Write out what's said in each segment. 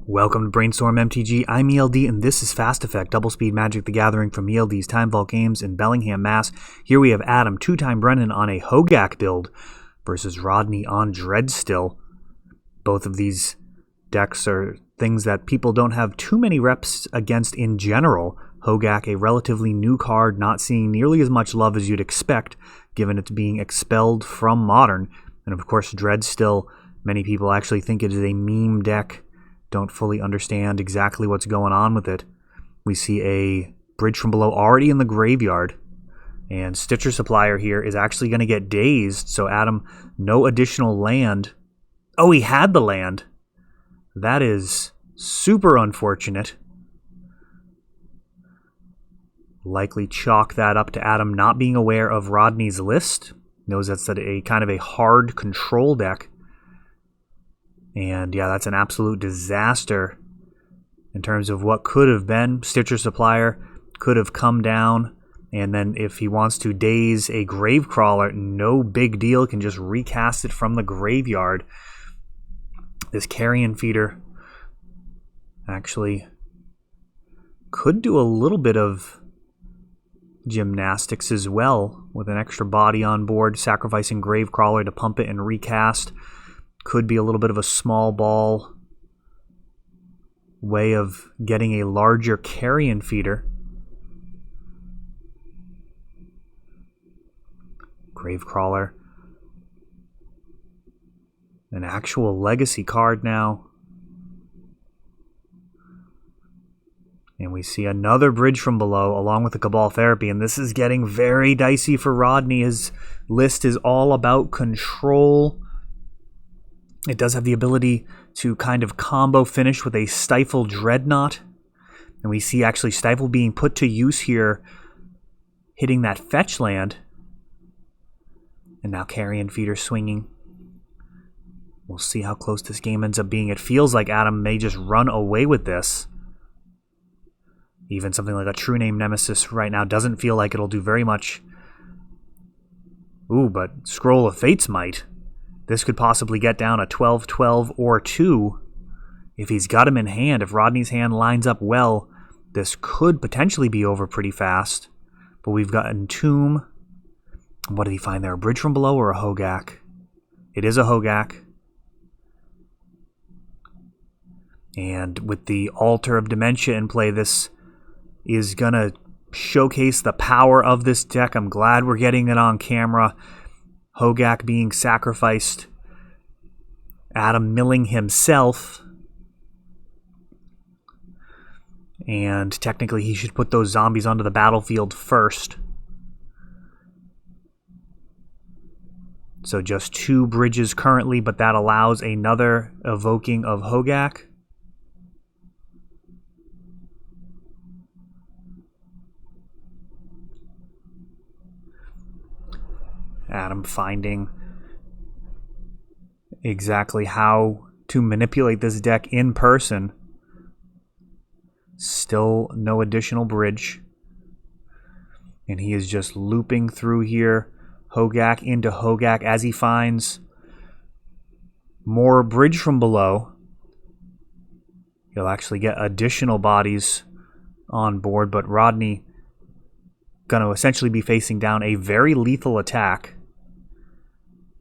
Welcome to Brainstorm MTG. I'm ELD, and this is Fast Effect, Double Speed Magic the Gathering from ELD's Time Vault Games in Bellingham, Mass. Here we have Adam, two-time Brennan on a Hogaak build versus Rodney on Dreadstill. Both of these decks are things that people don't have too many reps against in general. Hogaak, a relatively new card, not seeing nearly as much love as you'd expect, given it's being expelled from Modern. And of course, Dreadstill, many people actually think it is a meme deck. Don't fully understand exactly what's going on with it. We see a Bridge from Below already in the graveyard, and Stitcher Supplier here is actually going to get dazed, so Adam, no additional land. Oh, he had the land. That is super unfortunate. Likely chalk that up to Adam not being aware of Rodney's list. Knows that's a kind of a hard control deck. And yeah, that's an absolute disaster in terms of what could have been. Stitcher Supplier could have come down, and then if he wants to daze a Gravecrawler, no big deal, can just recast it from the graveyard. This Carrion Feeder actually could do a little bit of gymnastics as well with an extra body on board, sacrificing Gravecrawler to pump it and recast. Could be a little bit of a small ball way of getting a larger Carrion Feeder. Gravecrawler. An actual legacy card now. And we see another Bridge from Below along with the Cabal Therapy, and this is getting very dicey for Rodney. His list is all about control. It does have the ability to kind of combo finish with a Stifle Dreadnought. And we see actually Stifle being put to use here, hitting that fetch land. And now Carrion Feeder swinging. We'll see how close this game ends up being. It feels like Adam may just run away with this. Even something like a True Name Nemesis right now doesn't feel like it'll do very much. Ooh, but Scroll of Fates might. This could possibly get down a 12-12 or 2 if he's got him in hand. If Rodney's hand lines up well, this could potentially be over pretty fast. But we've got Entomb. What did he find there? A Bridge from Below or a Hogaak? It is a Hogaak. And with the Altar of Dementia in play, this is going to showcase the power of this deck. I'm glad we're getting it on camera. Hogaak being sacrificed, Adam milling himself, and technically he should put those zombies onto the battlefield first. So just 2 bridges currently, but that allows another evoking of Hogaak. Adam finding exactly how to manipulate this deck in person. Still no additional bridge. And he is just looping through here. Hogaak into Hogaak as he finds more Bridge from Below. He'll actually get additional bodies on board, but Rodney going to essentially be facing down a very lethal attack.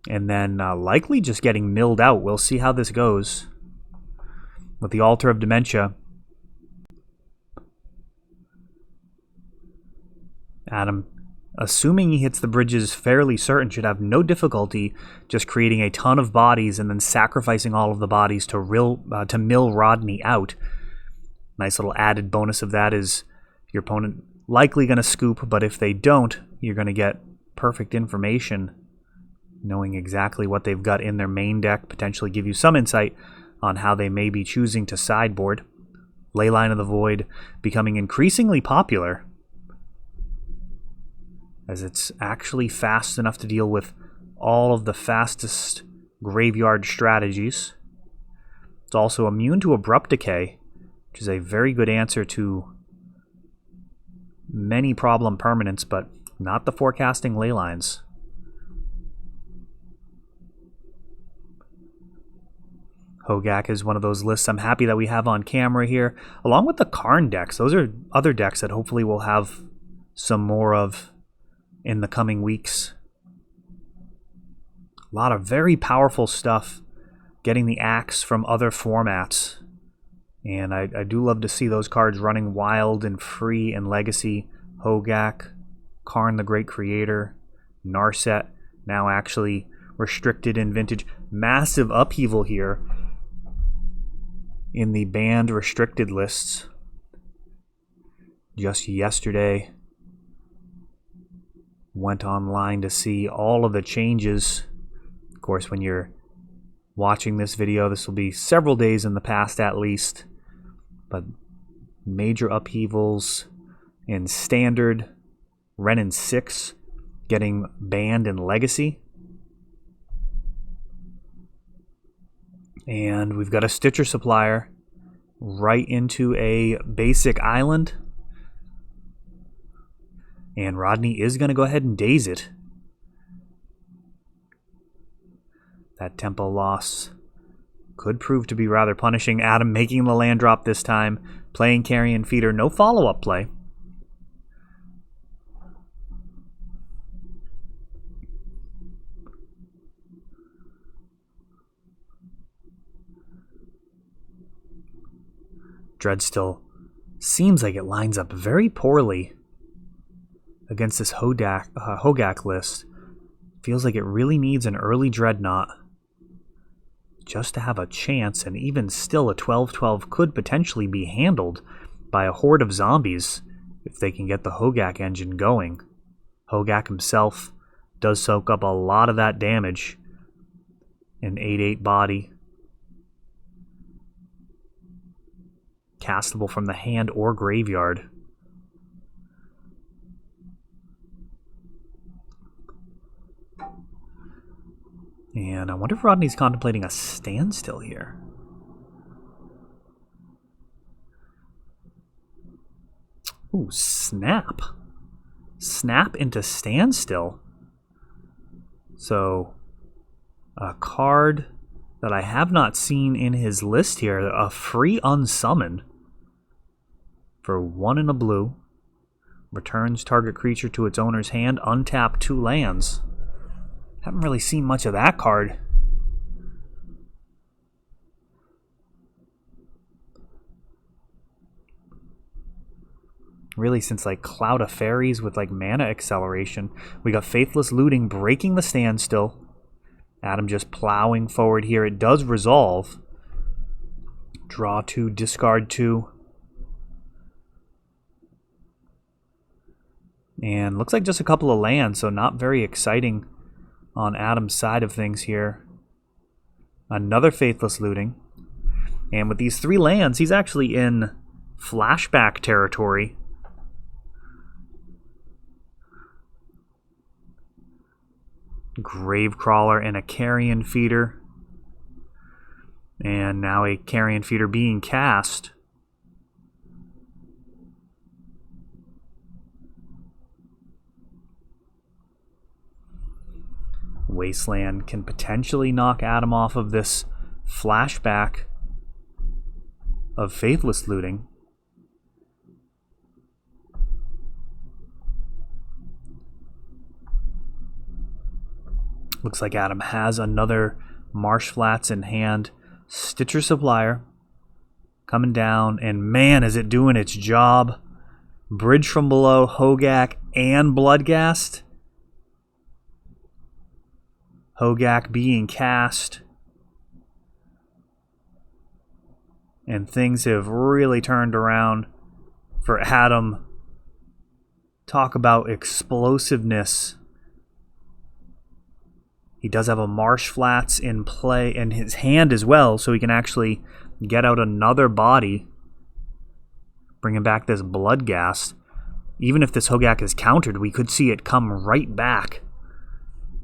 And then likely just getting milled out. We'll see how this goes with the Altar of Dementia. Adam, assuming he hits the bridges fairly certain, should have no difficulty just creating a ton of bodies and then sacrificing all of the bodies to mill Rodney out. Nice little added bonus of that is your opponent likely going to scoop, but if they don't, you're going to get perfect information. Knowing exactly what they've got in their main deck, potentially give you some insight on how they may be choosing to sideboard. Leyline of the Void becoming increasingly popular, as it's actually fast enough to deal with all of the fastest graveyard strategies. It's also immune to Abrupt Decay, which is a very good answer to many problem permanents, but not the forecasting Leylines. Hogaak is one of those lists I'm happy that we have on camera here, along with the Karn decks. Those are other decks that hopefully we'll have some more of in the coming weeks. A lot of very powerful stuff, getting the axe from other formats. And I do love to see those cards running wild and free in Legacy. Hogaak, Karn the Great Creator, Narset, now actually restricted in Vintage. Massive upheaval here in the banned restricted lists. Just yesterday, went online to see all of the changes. Of course, when you're watching this video, this will be several days in the past at least. But major upheavals in Standard, Renin 6 getting banned in Legacy. And we've got a Stitcher Supplier right into a basic island. And Rodney is going to go ahead and daze it. That tempo loss could prove to be rather punishing. Adam making the land drop this time. Playing Carrion Feeder. No follow-up play. Dreadstill seems like it lines up very poorly against this Hogaak list. Feels like it really needs an early Dreadnought just to have a chance, and even still a 12-12 could potentially be handled by a horde of zombies if they can get the Hogaak engine going. Hogaak himself does soak up a lot of that damage. An 8/8 body. Castable from the hand or graveyard. And I wonder if Rodney's contemplating a standstill here. Ooh, snap. Snap into standstill. So, a card that I have not seen in his list here, a free unsummon for 1 and a blue. Returns target creature to its owner's hand, untap 2 lands. Haven't really seen much of that card. Really since like Cloud of Fairies with like mana acceleration. We got Faithless Looting breaking the standstill. Adam just plowing forward here. It does resolve. Draw 2, discard 2. And looks like just a couple of lands, so not very exciting on Adam's side of things here. Another Faithless Looting. And with these 3 lands, he's actually in flashback territory. Gravecrawler and a Carrion Feeder. And now a Carrion Feeder being cast. Wasteland can potentially knock Adam off of this flashback of Faithless Looting. Looks like Adam has another Marsh Flats in hand. Stitcher Supplier coming down, and man, is it doing its job. Bridge from Below, Hogaak, and Bloodghast. Hogaak being cast. And things have really turned around for Adam. Talk about explosiveness. He does have a Marsh Flats in play in his hand as well, so he can actually get out another body. Bringing back this Bloodghast. Even if this Hogaak is countered, we could see it come right back.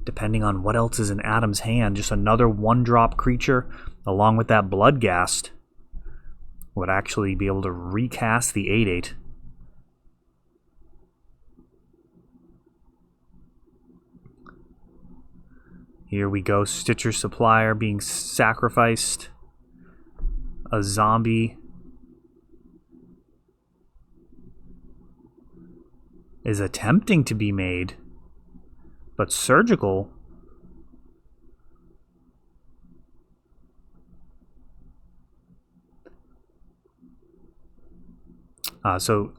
Depending on what else is in Adam's hand, just another 1-drop creature along with that Bloodghast would actually be able to recast the 8/8. Here we go, Stitcher Supplier being sacrificed. a zombie is attempting to be made, but surgical so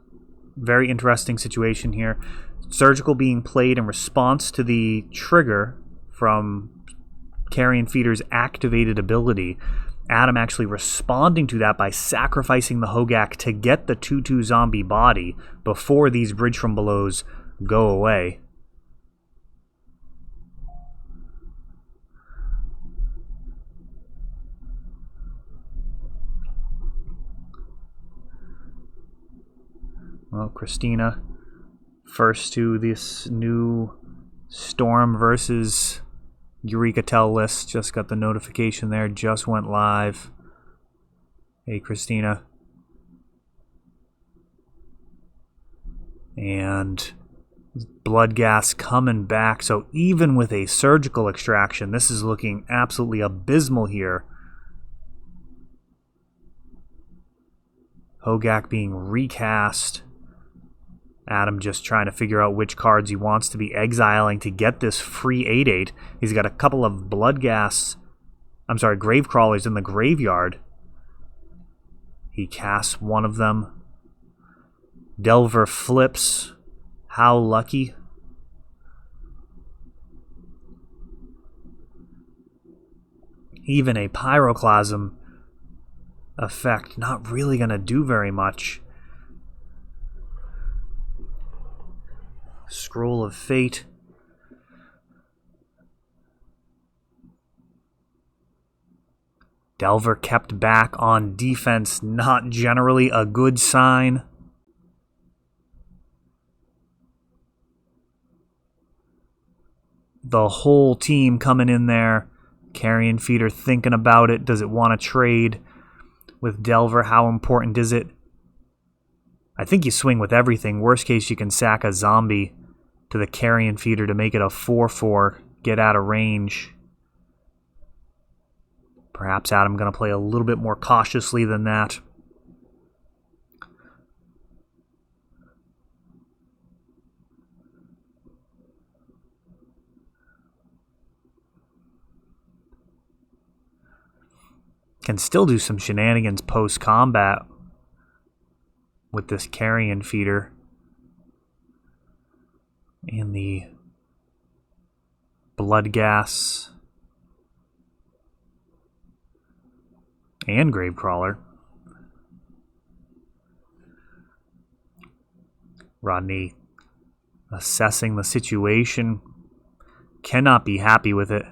very interesting situation here. Surgical being played in response to the trigger from Carrion Feeder's activated ability. Adam actually responding to that by sacrificing the Hogaak to get the 2/2 zombie body before these Bridge from Belows go away. Well, Christina, first to this new Storm versus Eureka Tell list. Just got the notification there, just went live. Hey, Christina. And blood gas coming back. So even with a surgical extraction, this is looking absolutely abysmal here. Hogaak being recast. Adam just trying to figure out which cards he wants to be exiling to get this free 8/8. He's got a couple of grave crawlers in the graveyard. He casts one of them. Delver flips. How lucky. Even a Pyroclasm effect not really going to do very much. Scroll of Fate. Delver kept back on defense, not generally a good sign. The whole team coming in there. Carrion Feeder thinking about it. Does it want to trade with Delver? How important is it? I think you swing with everything. Worst case, you can sack a zombie to the Carrion Feeder to make it a 4/4, get out of range. Perhaps Adam going to play a little bit more cautiously than that. Can still do some shenanigans post-combat with this Carrion Feeder. And the blood gas and Gravecrawler. Rodney assessing the situation. Cannot be happy with it.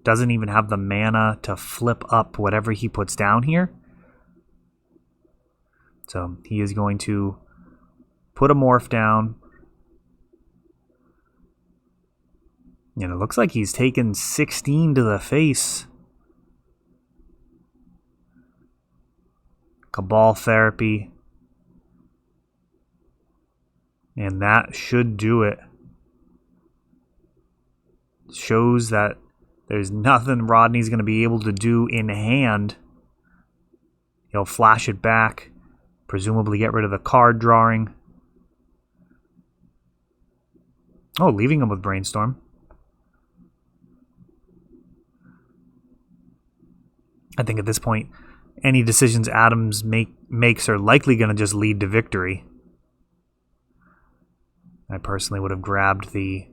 Doesn't even have the mana to flip up whatever he puts down here. So he is going to put a morph down. And it looks like he's taken 16 to the face. Cabal Therapy. And that should do it. Shows that there's nothing Rodney's going to be able to do in hand. He'll flash it back. Presumably get rid of the card drawing. Oh, leaving him with Brainstorm. I think at this point, any decisions Adams makes are likely going to just lead to victory. I personally would have grabbed the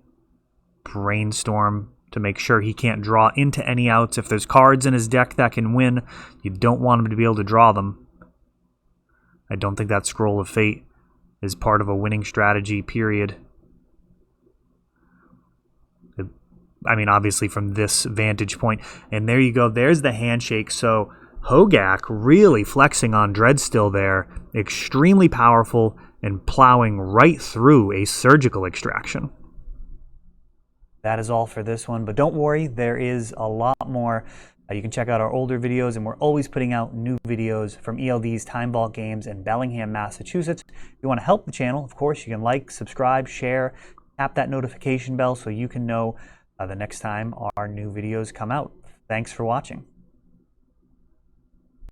Brainstorm to make sure he can't draw into any outs. If there's cards in his deck that can win, you don't want him to be able to draw them. I don't think that Scroll of Fate is part of a winning strategy, period. I mean, obviously from this vantage point. And there you go. There's the handshake. So Hogaak really flexing on Dreadstill there. Extremely powerful and plowing right through a surgical extraction. That is all for this one. But don't worry, there is a lot more. You can check out our older videos, and we're always putting out new videos from ELD's Time Vault Games in Bellingham, Massachusetts. If you want to help the channel, of course, you can like, subscribe, share, tap that notification bell so you can know the next time our new videos come out. Thanks for watching.